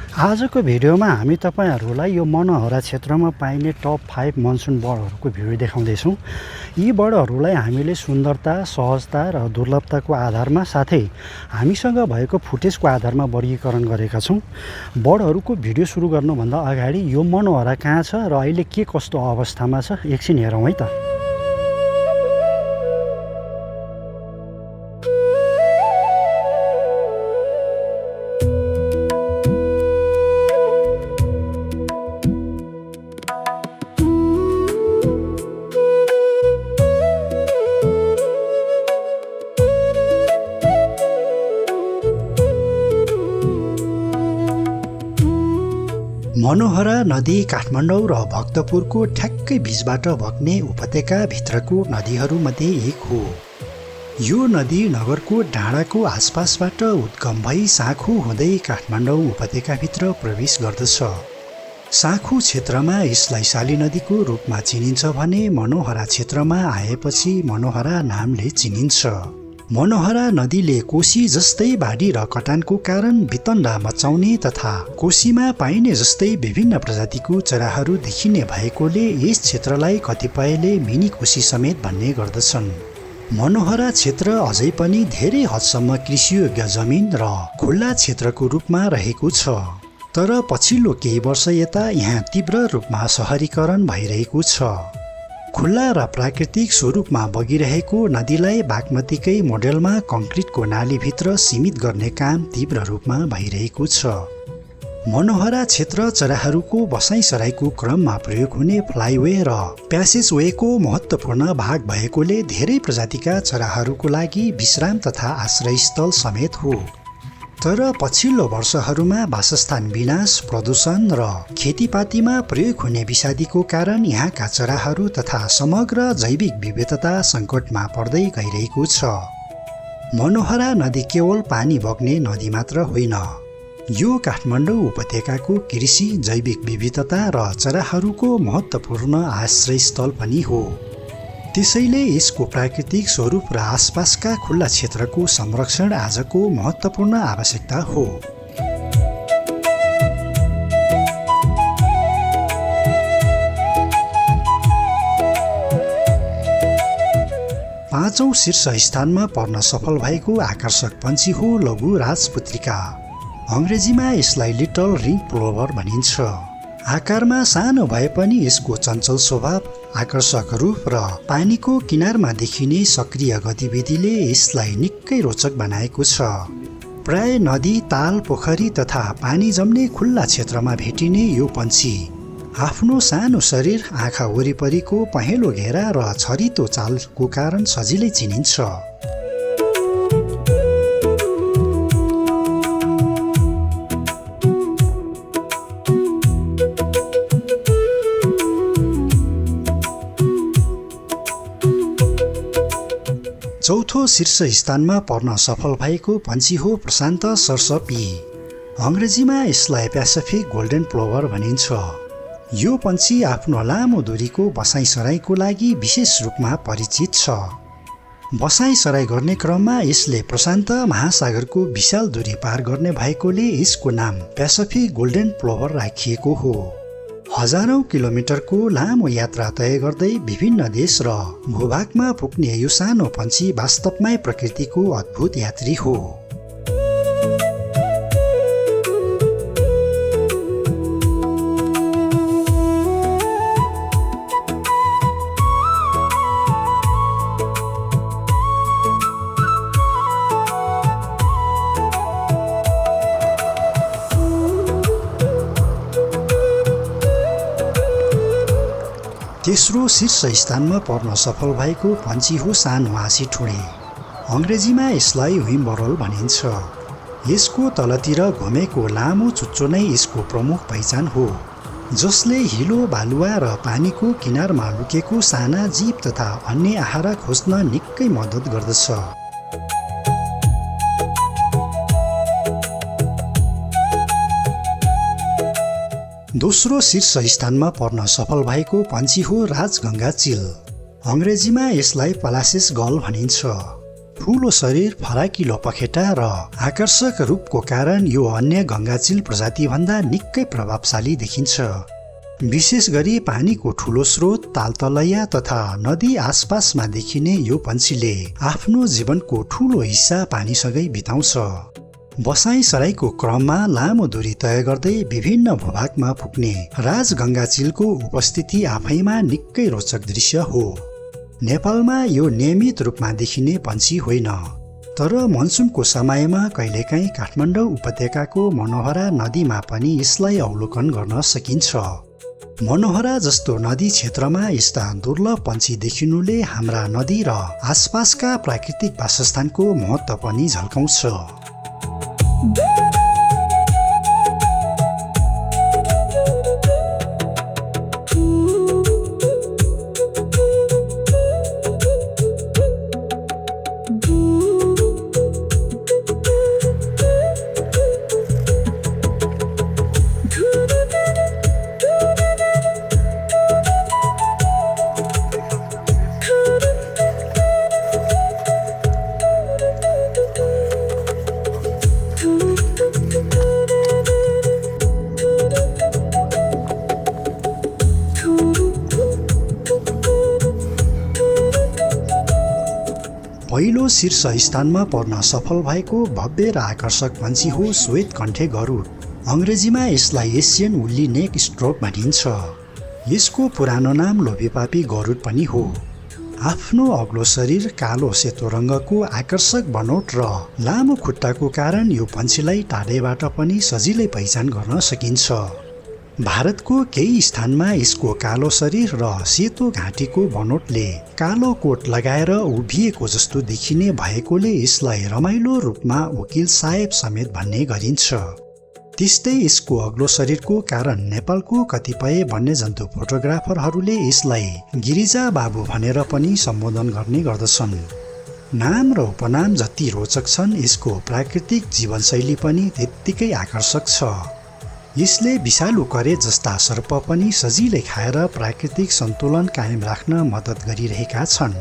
आजको भिडियोमा हामी तपाईहरुलाई यो मनोहरा क्षेत्रमा पाइने टप 5 मनसुन बर्डहरूको भिडियो देखाउँदैछौँ। यी बर्डहरूलाई हामीले सुन्दरता, सहजता र दुर्लभताको आधारमा साथै हामीसँग भएको फुटेजको आधारमा वर्गीकरण गरेका छौँ। बर्डहरूको भिडियो सुरु गर्नुभन्दा अगाडि यो मनोहरा कहाँ छ र अहिले के कस्तो अवस्थामा छ एकछिन हेरौँ है त। मनोहरा नदी काठमाडौँ र भक्तपुरको ठ्याक्कै बीचबाट बग्ने उपत्यकाभित्रको नदीहरूमध्ये एक हो। यो नदी नगरको डाँडाको आसपासबाट उद्गम भई साँखु हुँदै काठमाडौँ उपत्यकाभित्र प्रवेश गर्दछ। साँखु क्षेत्रमा यसलाई शाली नदीको रूपमा चिनिन्छ भने मनोहरा क्षेत्रमा आएपछि मनोहरा नामले चिनिन्छ। मनोहरा नदीले कोशी जस्तै बाढी र कटानको कारण वितण्डा मचाउने तथा कोशीमा पाइने जस्तै विभिन्न प्रजातिको चराहरू देखिने भएकोले यस क्षेत्रलाई कतिपयले मिनी कोशी समेत भन्ने गर्दछन्। मनोहरा क्षेत्र अझै पनि धेरै हदसम्म कृषियोग्य जमिन र खुल्ला क्षेत्रको रूपमा रहेको छ। तर पछिल्लो केही वर्ष यता यहाँ तीव्र रूपमा शहरीकरण भइरहेको छ। खुल्ला र प्राकृतिक स्वरूपमा बगिरहेको नदीलाई बागमतीकै मोडेलमा कङ्क्रिटको नालीभित्र सीमित गर्ने काम तीव्र रूपमा भइरहेको छ। मनोहरा क्षेत्र चराहरूको बसाइसराईको क्रममा प्रयोग हुने फ्लाइवे र प्यासेजवेको महत्त्वपूर्ण भाग भएकोले धेरै प्रजातिका चराहरूको लागि विश्राम तथा आश्रयस्थल समेत हो। तर पछिल्लो वर्षहरूमा वासस्थान विनाश, प्रदूषण र खेतीपातीमा प्रयोग हुने विषादीको कारण यहाँका चराहरू तथा समग्र जैविक विविधता सङ्कटमा पर्दै गइरहेको छ। मनोहरा नदी केवल पानी बग्ने नदी मात्र होइन, यो काठमाडौँ उपत्यकाको कृषि, जैविक विविधता र चराहरूको महत्त्वपूर्ण आश्रयस्थल पनि हो। त्यसैले यसको प्राकृतिक स्वरूप र आसपासका खुल्ला क्षेत्रको संरक्षण आजको महत्त्वपूर्ण आवश्यकता हो। पाँचौं शीर्ष स्थानमा पर्न सफल भएको आकर्षक पन्छी हो लघु राजपुत्रिका। अङ्ग्रेजीमा यसलाई लिटल रिङ प्लोभर भनिन्छ। आकारमा सानो भए पनि यसको चञ्चल स्वभाव, आकर्षक रूप र पानीको किनारमा देखिने सक्रिय गतिविधिले यसलाई निकै रोचक बनाएको छ। प्राय नदी, ताल, पोखरी तथा पानी जम्ने खुल्ला क्षेत्रमा भेटिने यो पन्छी आफ्नो सानो शरीर, आँखा वरिपरिको पहेँलो घेरा र छरितो चालको कारण सजिलै चिनिन्छ। चौथो शीर्ष स्थानमा पर्न सफल भएको पन्छी हो प्रशान्त सरसपी। अङ्ग्रेजीमा यसलाई प्यासिफिक गोल्डन प्लोभर भनिन्छ। यो पन्छी आफ्नो लामो दूरीको बसाइसराईको लागि विशेष रूपमा परिचित छ। बसाइसराई गर्ने क्रममा यसले प्रशान्त महासागरको विशाल दूरी पार गर्ने भएकोले यसको नाम प्यासिफिक गोल्डन प्लोभर राखिएको हो। हजारौं किलोमिटरको लामो यात्रा तय गर्दै विभिन्न देश र भूभागमा पुग्ने यो सानो पन्छी वास्तवमै प्रकृतिको अद्भुत यात्री हो। तेस्रो शीर्ष स्थानमा पर्न सफल भएको पन्छी हो सानो हाँसी ठुँडे। अङ्ग्रेजीमा यसलाई व्हिम्बरल भनिन्छ। यसको तलतिर घुमेको लामो चुच्चो नै यसको प्रमुख पहिचान हो, जसले हिलो, बालुवा र पानीको किनारमा लुकेको साना जीव तथा अन्य आहारा खोज्न निकै मद्दत गर्दछ। दोस्रो शीर्ष स्थानमा पर्न सफल भएको पन्छी हो राजगङ्गा चिल। अङ्ग्रेजीमा यसलाई पलासेस गल भनिन्छ। ठूलो शरीर, फराकिलो पखेटा र आकर्षक रूपको कारण यो अन्य गङ्गाचिल प्रजातिभन्दा निकै प्रभावशाली देखिन्छ। विशेष गरी पानीको ठूलो स्रोत, तालतलैया तथा नदी आसपासमा देखिने यो पन्छीले आफ्नो जीवनको ठूलो हिस्सा पानीसँगै बिताउँछ। बसाइसराईको क्रममा लामो दूरी तय गर्दै विभिन्न भूभागमा पुग्ने राजगङ्गाचिलको उपस्थिति आफैमा निकै रोचक दृश्य हो। नेपालमा यो नियमित रूपमा देखिने पन्छी होइन, तर मनसुनको समयमा कहिलेकाहीँ काठमाडौँ उपत्यकाको मनोहरा नदीमा पनि यसलाई अवलोकन गर्न सकिन्छ। मनोहरा जस्तो नदी क्षेत्रमा यस्ता दुर्लभ पन्छी देखिनुले हाम्रा नदी र आसपासका प्राकृतिक वासस्थानको महत्त्व पनि झल्काउँछ। पहिलो शीर्ष स्थानमा पर्न सफल भएको भव्य र आकर्षक पन्छी हो श्वेत कण्ठे गरुड। अङ्ग्रेजीमा यसलाई एसियन वुल्ली नेक स्ट्रोक भनिन्छ। यसको पुरानो नाम लोभेपापी गरुड पनि हो। आफ्नो अग्लो शरीर, कालो सेतो रङ्गको आकर्षक बनोट र लामो खुट्टाको कारण यो पन्छीलाई टाढेबाट पनि सजिलै पहिचान गर्न सकिन्छ। भारतको केही स्थानमा यसको कालो शरीर र सेतो घाँटीको बनोटले कालो कोट लगाएर उभिएको जस्तो देखिने भएकोले यसलाई रमाइलो रूपमा वकिल साहेब समेत भन्ने गरिन्छ। त्यस्तै यसको अग्लो शरीरको कारण नेपालको कतिपय वन्यजन्तु फोटोग्राफरहरूले यसलाई गिरिजा बाबु भनेर पनि सम्बोधन गर्ने गर्दछन्। नाम र उपनाम जति रोचक छन्, यसको प्राकृतिक जीवनशैली पनि त्यत्तिकै आकर्षक छ। यसले विषालु करे जस्ता सर्प पनि सजिलै खाएर प्राकृतिक सन्तुलन कायम राख्न मद्दत गरिरहेका छन्।